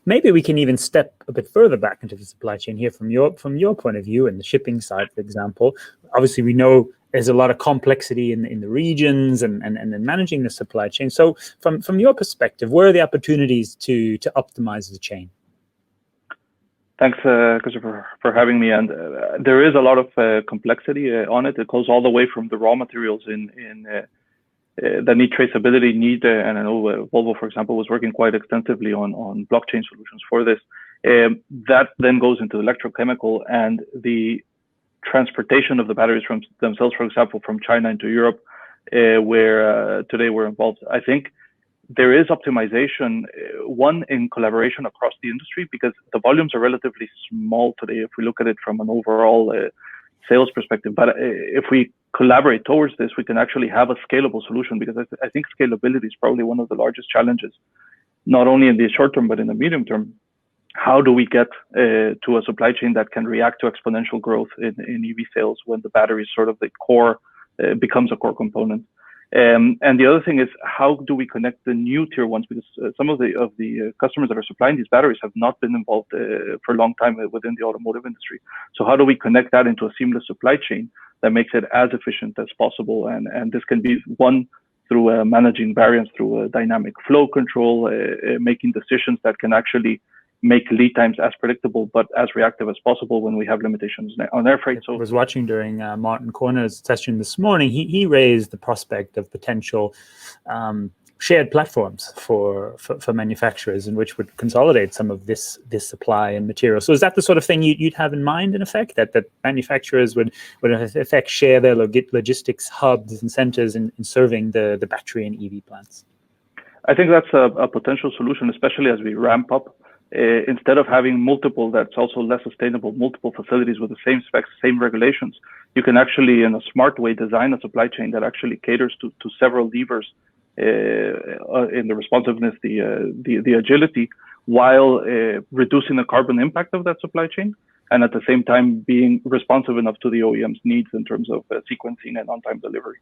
maybe we can even step a bit further back into the supply chain here from your point of view in the shipping side, for example. Obviously, we know there's a lot of complexity in the regions and in managing the supply chain. So from your perspective, where are the opportunities to optimize the chain? Thanks, Christopher, for having me. And there is a lot of complexity on it. It goes all the way from the raw materials that need traceability, and I know Volvo, for example, was working quite extensively on blockchain solutions for this. That then goes into electrochemical and the transportation of the batteries from themselves, for example, from China into Europe, where today we're involved. I think there is optimization, one in collaboration across the industry, because the volumes are relatively small today if we look at it from an overall sales perspective. But if we collaborate towards this, we can actually have a scalable solution, because I think scalability is probably one of the largest challenges, not only in the short term, but in the medium term. How do we get to a supply chain that can react to exponential growth in EV sales when the battery is sort of the core, becomes a core component? And the other thing is, how do we connect the new tier ones? Because some of the customers that are supplying these batteries have not been involved for a long time within the automotive industry. So how do we connect that into a seamless supply chain that makes it as efficient as possible? And this can be one through managing variance through dynamic flow control, making decisions that can actually make lead times as predictable but as reactive as possible when we have limitations on air freight. So I was watching during Martin Corner's session this morning. He raised the prospect of potential shared platforms for manufacturers, in which would consolidate some of this supply and material. So is that the sort of thing you'd have in mind, in effect, that manufacturers would in effect share their logistics hubs and centers in serving the battery and EV plants? I think that's a potential solution, especially as we ramp up. Instead of having multiple, that's also less sustainable, multiple facilities with the same specs, same regulations, you can actually, in a smart way, design a supply chain that actually caters to several levers in the responsiveness, the agility, while reducing the carbon impact of that supply chain, and at the same time being responsive enough to the OEM's needs in terms of sequencing and on-time delivery.